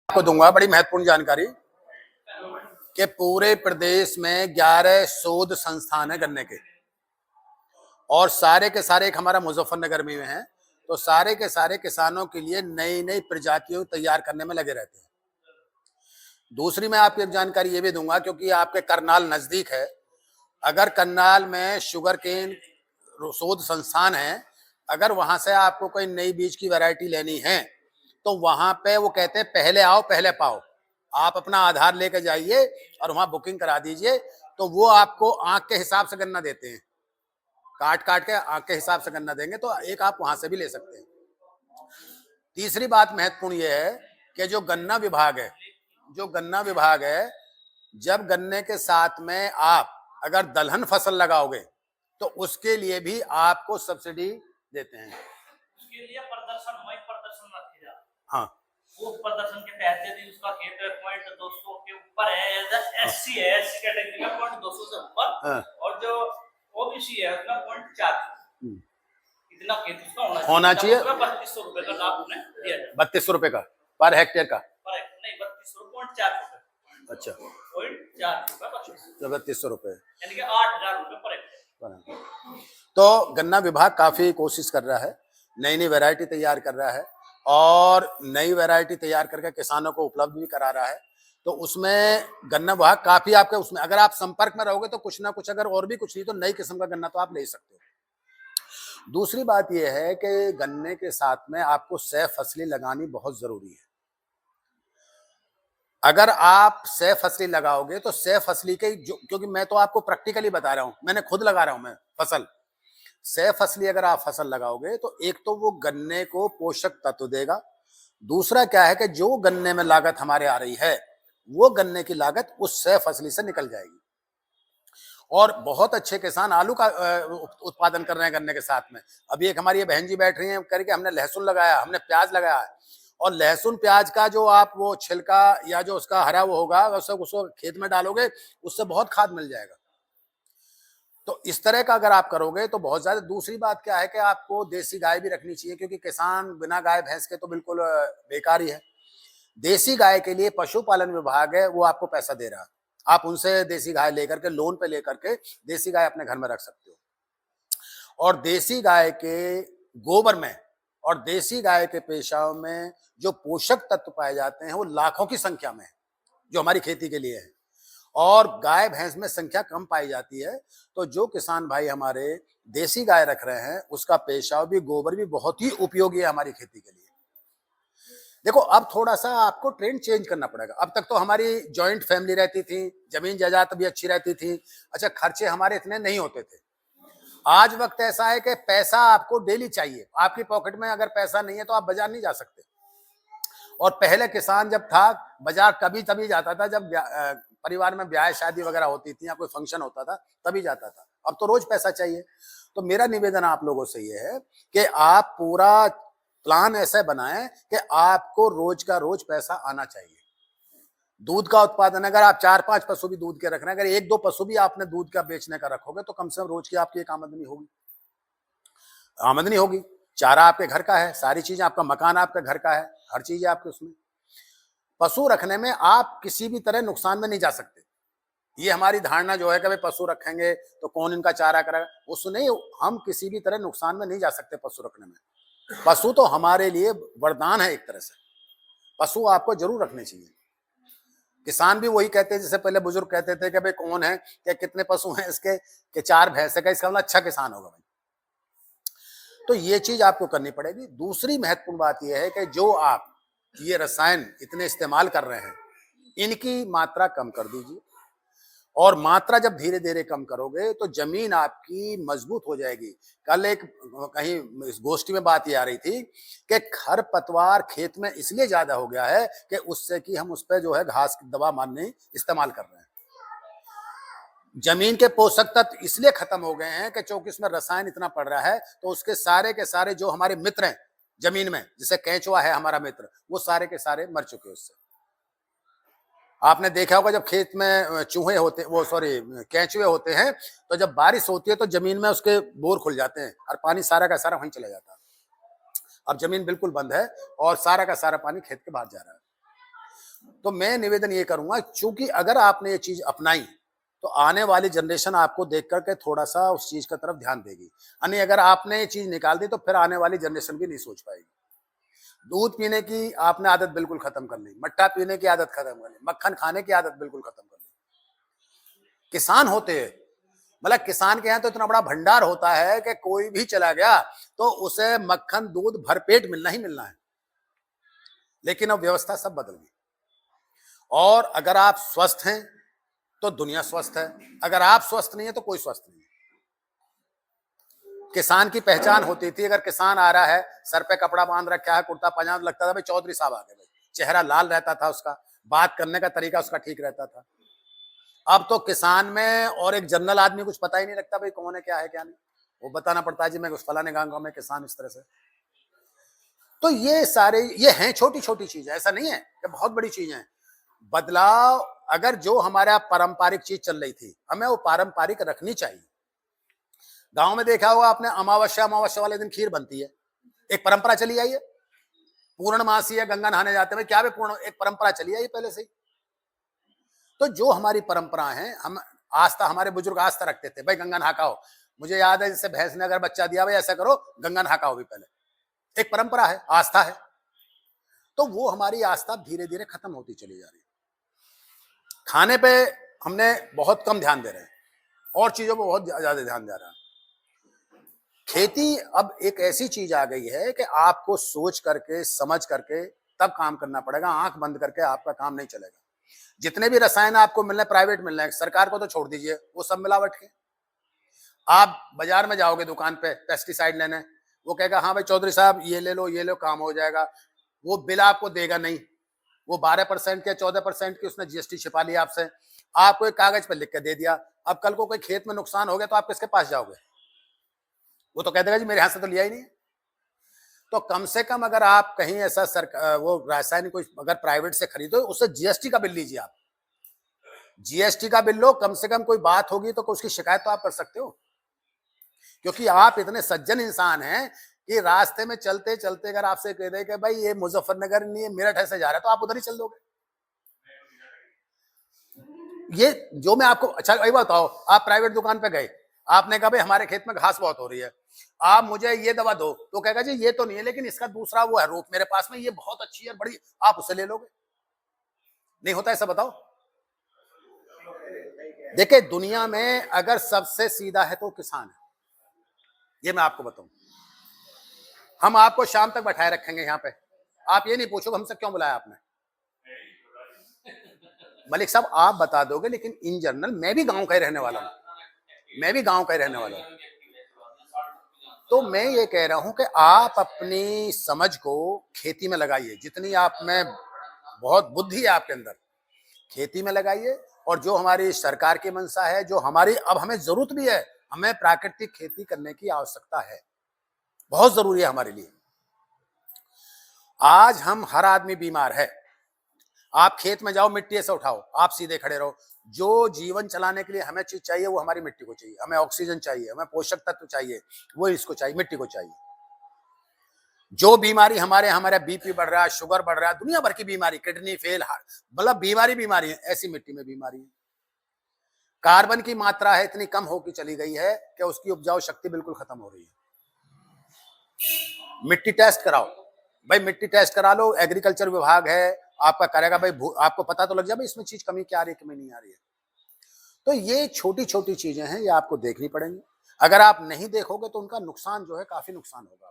आपको दूंगा बड़ी महत्वपूर्ण जानकारी कि पूरे प्रदेश में 11 शोध संस्थान है गन्ने के, और सारे के सारे एक हमारा मुजफ्फरनगर में हैं। तो सारे के सारे किसानों के लिए नई नई प्रजातियों तैयार करने में लगे रहते हैं। दूसरी मैं आपको एक जानकारी ये भी दूंगा, क्योंकि आपके करनाल नजदीक है। अगर करनाल में शुगर केन शोध संस्थान है, अगर वहां से आपको कोई नई बीज की वैरायटी लेनी है तो वहां पे वो कहते हैं पहले आओ पहले पाओ। आप अपना आधार लेके जाइए और वहां बुकिंग करा दीजिए, तो वो आपको आंख के हिसाब से गन्ना देते हैं, काट काट के आंख के हिसाब से गन्ना देंगे। तो एक आप वहां से भी ले सकते हैं। तीसरी बात महत्वपूर्ण ये है कि जो गन्ना विभाग है, जब गन्ने के साथ में आप अगर दलहन फसल लगाओगे तो उसके लिए भी आपको सब्सिडी देते हैं। उसके लिए प्रदर्शन मत कीजिए। हाँ, वो प्रदर्शन के तहत यदि उसका खेत पॉइंट 200 के ऊपर है, एससी है, एससी कैटेगरी में पॉइंट 200 से ऊपर, और जो ओबीसी है उसका पॉइंट 400, इतना खेत उसका होना चाहिए। 3200 रुपए का लाभ उन्हें दिया जाए। 3200 रुपए का पर हेक्टेयर का? नहीं, 3200.4 रुपए। अच्छा, पॉइंट 4 रुपए, 3200 रुपए, यानी कि 8000 रुपए पर हेक्टेयर। तो गन्ना विभाग काफी कोशिश कर रहा है, नई नई वैरायटी तैयार कर रहा है, और नई वैरायटी तैयार करके किसानों को उपलब्ध भी करा रहा है। तो उसमें गन्ना विभाग काफी आपके उसमें, अगर आप संपर्क में रहोगे तो कुछ ना कुछ, अगर और भी कुछ नहीं तो नई किस्म का गन्ना तो आप ले सकते हो। दूसरी बात यह है कि गन्ने के साथ में आपको सह फसली लगानी बहुत जरूरी है। अगर आप सह फसली लगाओगे तो सह फसली के क्योंकि मैं तो आपको प्रैक्टिकली बता रहा हूं, मैंने खुद लगा रहा हूं मैं फसल। सह फसली अगर आप फसल लगाओगे तो एक तो वो गन्ने को पोषक तत्व देगा, दूसरा क्या है कि जो गन्ने में लागत हमारे आ रही है वो गन्ने की लागत उस सह फसली से निकल जाएगी। और बहुत अच्छे किसान आलू का उत्पादन कर रहे हैं गन्ने के साथ में। अभी एक हमारी ये बहन जी बैठ रही हैं करके, हमने लहसुन लगाया, हमने प्याज लगाया है, और लहसुन प्याज का जो आप वो छिलका या जो उसका हरा वो होगा, उसको खेत में डालोगे, उससे बहुत खाद मिल जाएगा। तो इस तरह का अगर आप करोगे तो बहुत ज्यादा। दूसरी बात क्या है कि आपको देसी गाय भी रखनी चाहिए, क्योंकि किसान बिना गाय भैंस के तो बिल्कुल बेकार ही है। देसी गाय के लिए पशुपालन विभाग है, वो आपको पैसा दे रहा है। आप उनसे देसी गाय लेकर के, लोन पे लेकर के देसी गाय अपने घर में रख सकते हो। और देसी गाय के गोबर में और देसी गाय के पेशाब में जो पोषक तत्व पाए जाते हैं वो लाखों की संख्या में है, जो हमारी खेती के लिए है। और गाय भैंस में संख्या कम पाई जाती है। तो जो किसान भाई हमारे देसी गाय रख रहे हैं, उसका पेशाब भी, गोबर भी बहुत ही उपयोगी है हमारी खेती के लिए। देखो, अब थोड़ा सा आपको ट्रेंड चेंज करना पड़ेगा। अब तक तो हमारी जॉइंट फैमिली रहती थी, जमीन जायदाद भी अच्छी रहती थी, अच्छा खर्चे हमारे इतने नहीं होते थे। आज वक्त ऐसा है कि पैसा आपको डेली चाहिए। आपकी पॉकेट में अगर पैसा नहीं है तो आप बाजार नहीं जा सकते। और पहले किसान जब था, बाजार कभी तभी जाता था जब परिवार में ब्याह शादी वगैरह होती थी या कोई फंक्शन होता था, तभी जाता था। अब तो रोज पैसा चाहिए। तो मेरा निवेदन आप लोगों से ये है कि आप पूरा प्लान ऐसे बनाएं कि आपको रोज का रोज पैसा आना चाहिए। दूध का उत्पादन, अगर आप 4-5 पशु भी दूध के रख रहे हैं, अगर 1-2 पशु भी आपने दूध का बेचने का रखोगे तो कम से कम रोज की आपकी एक आमदनी होगी। चारा आपके घर का है, सारी चीजें, आपका मकान आपके घर का है, हर चीज है आपके उसमें। पशु रखने में आप किसी भी तरह नुकसान में नहीं जा सकते। ये हमारी धारणा जो है कि भाई पशु रखेंगे तो कौन इनका चारा करेगा, उससे नहीं। हम किसी भी तरह नुकसान में नहीं जा सकते पशु रखने में। पशु तो हमारे लिए वरदान है एक तरह से। पशु आपको जरूर रखने चाहिए। किसान भी वही कहते हैं, जैसे पहले बुजुर्ग कहते थे कि भाई कौन है, क्या कितने पशु हैं इसके, कि 4 भैंस का, इसका मतलब अच्छा किसान होगा भाई। तो ये चीज आपको करनी पड़ेगी। दूसरी महत्वपूर्ण बात यह है कि जो आप ये रसायन इतने इस्तेमाल कर रहे हैं, इनकी मात्रा कम कर दीजिए। और मात्रा जब धीरे धीरे कम करोगे तो जमीन आपकी मजबूत हो जाएगी। कल एक कहीं इस गोष्ठी में बात ये आ रही थी कि खरपतवार खेत में इसलिए ज्यादा हो गया है कि उससे कि हम उस पर जो है घास की दवा मारने इस्तेमाल कर रहे हैं। जमीन के पोषक तत्व इसलिए खत्म हो गए हैं कि चूंकि इसमें रसायन इतना पड़ रहा है, तो उसके सारे के सारे जो हमारे मित्र हैं जमीन में, जैसे केंचुआ है हमारा मित्र, वो सारे के सारे मर चुके हैं उससे। आपने देखा होगा जब खेत में चूहे होते, वो सॉरी केंचुए होते हैं, तो जब बारिश होती है तो जमीन में उसके बोर खुल जाते हैं और पानी सारा का सारा वहीं चला जाता है। अब जमीन बिल्कुल बंद है और सारा का सारा पानी खेत के बाहर जा रहा है। तो मैं निवेदन ये करूंगा, चूंकि अगर आपने ये चीज अपनाई तो आने वाली जनरेशन आपको देख करके थोड़ा सा उस चीज का तरफ ध्यान देगी। यानी अगर आपने ये चीज निकाल दी तो फिर आने वाली जनरेशन भी नहीं सोच पाएगी। दूध पीने की आपने आदत बिल्कुल खत्म कर ली, मट्ठा पीने की आदत खत्म कर ली, मक्खन खाने की आदत बिल्कुल खत्म कर ली। किसान होते हैं, मतलब किसान के यहाँ तो इतना बड़ा भंडार होता है कि कोई भी चला गया तो उसे मक्खन दूध भरपेट मिलना ही मिलना है। लेकिन अब व्यवस्था सब बदल गई, और अगर आप स्वस्थ हैं तो दुनिया स्वस्थ है, अगर आप स्वस्थ नहीं है तो कोई स्वस्थ नहीं है। किसान की पहचान होती थी, अगर किसान आ रहा है, सर पे कपड़ा बांध रखा है, कुर्ता पजामा, लगता था भाई चौधरी साहब आ गए भाई, चेहरा लाल रहता था उसका, बात करने का तरीका उसका ठीक रहता था। अब तो किसान में और एक जनरल आदमी कुछ पता ही नहीं लगता भाई कौन है, क्या है क्या नहीं। वो बताना पड़ता है जी मैं उस फलाने गांव में किसान, इस तरह से। तो ये सारे ये हैं छोटी छोटी चीजें, ऐसा नहीं है कि बहुत बड़ी चीजें हैं। बदलाव, अगर जो हमारा पारंपरिक चीज चल रही थी हमें वो पारंपरिक रखनी चाहिए। गांव में देखा होगा आपने, अमावस्या वाले दिन खीर बनती है, एक परंपरा चली आई है। पूर्णमासी है, गंगा नहाने जाते हैं, क्या वे पूर्ण, एक परंपरा चली आई पहले से ही। तो जो हमारी परंपरा है, हम आस्था, हमारे बुजुर्ग आस्था रखते थे भाई गंगा नहाओ। मुझे याद है जैसे भैंस ने अगर बच्चा दिया भाई ऐसा करो गंगा नहाओ भी, पहले एक परंपरा है, आस्था है। तो वो हमारी आस्था धीरे धीरे खत्म होती चली जा रही है। खाने पे हमने बहुत कम ध्यान दे रहे हैं और चीजों पे बहुत ज्यादा ध्यान दे रहा है। खेती अब एक ऐसी चीज आ गई है कि आपको सोच करके समझ करके तब काम करना पड़ेगा, आंख बंद करके आपका काम नहीं चलेगा। जितने भी रसायन आपको मिल रहे हैं प्राइवेट मिल रहे हैं, सरकार को तो छोड़ दीजिए, वो सब मिलावट के। आप बाजार में जाओगे दुकान पे पेस्टिसाइड लेने, वो कहेगा हाँ भाई चौधरी साहब ये ले लो काम हो जाएगा। वो बिल आपको देगा नहीं, वो 12% या 14% की उसने जीएसटी छिपा लिया आपसे, आपको एक कागज पे लिख के दे दिया। अब कल को कोई खेत में नुकसान हो गया तो आप किसके पास जाओगे? वो तो कह देगा जी मेरे हाथ से तो लिया ही नहीं। तो कम से कम अगर आप कहीं ऐसा वो रासायनिक कोई अगर प्राइवेट से खरीदो, उससे जीएसटी का बिल लीजिए। आप जीएसटी का बिल लो, कम से कम कोई बात होगी तो उसकी शिकायत तो आप कर सकते हो, क्योंकि आप इतने सज्जन इंसान हैं कि रास्ते में चलते चलते अगर आपसे कह दे कि भाई ये मुजफ्फरनगर नहीं, मेरठ ऐसे जा रहा है, तो आप उधर ही चल दोगे। ये जो मैं आपको, अच्छा भाई बताओ, आप प्राइवेट दुकान पे गए, आपने कहा भाई हमारे खेत में घास बहुत हो रही है, आप मुझे ये दवा दो, तो कहेगा जी ये तो नहीं है लेकिन इसका दूसरा वो है रूप मेरे पास में, ये बहुत अच्छी है बड़ी, आप उसे ले लोगे। नहीं होता ऐसा? बताओ। देखिए दुनिया में अगर सबसे सीधा है तो किसान है, ये मैं आपको बताऊं। हम आपको शाम तक बैठाए रखेंगे यहाँ पे, आप ये नहीं पूछोगे हमसे क्यों बुलाया आपने। मलिक साहब आप बता दोगे, लेकिन इन जनरल मैं भी गांव का ही रहने वाला हूं, मैं भी गांव का ही रहने वाला हूं। तो मैं ये कह रहा हूं कि आप अपनी समझ को खेती में लगाइए, जितनी आप में बहुत बुद्धि है आपके अंदर, खेती में लगाइए। और जो हमारी सरकार की मंशा है, जो हमारी अब हमें जरूरत भी है, हमें प्राकृतिक खेती करने की आवश्यकता है, बहुत जरूरी है हमारे लिए। आज हम हर आदमी बीमार है, आप खेत में जाओ मिट्टी ऐसे उठाओ, आप सीधे खड़े रहो। जो जीवन चलाने के लिए हमें चीज चाहिए वो हमारी मिट्टी को चाहिए, हमें ऑक्सीजन चाहिए, हमें पोषक तत्व चाहिए, वो इसको चाहिए, मिट्टी को चाहिए। जो बीमारी हमारे बीपी बढ़ रहा है, शुगर बढ़ रहा है, दुनिया भर की बीमारी, किडनी फेल, मतलब बीमारी है, ऐसी मिट्टी में बीमारी है। कार्बन की मात्रा है इतनी कम होकर चली गई है कि उसकी उपजाऊ शक्ति बिल्कुल खत्म हो रही है। मिट्टी टेस्ट कराओ भाई, मिट्टी टेस्ट करा लो, एग्रीकल्चर विभाग है आपका करेगा भाई, आपको पता तो लग जाए भाई इसमें चीज कमी क्या आ रही है, कमी नहीं आ रही है। तो ये छोटी छोटी चीजें हैं, ये आपको देखनी पड़ेंगी। अगर आप नहीं देखोगे तो उनका नुकसान जो है, काफी नुकसान होगा।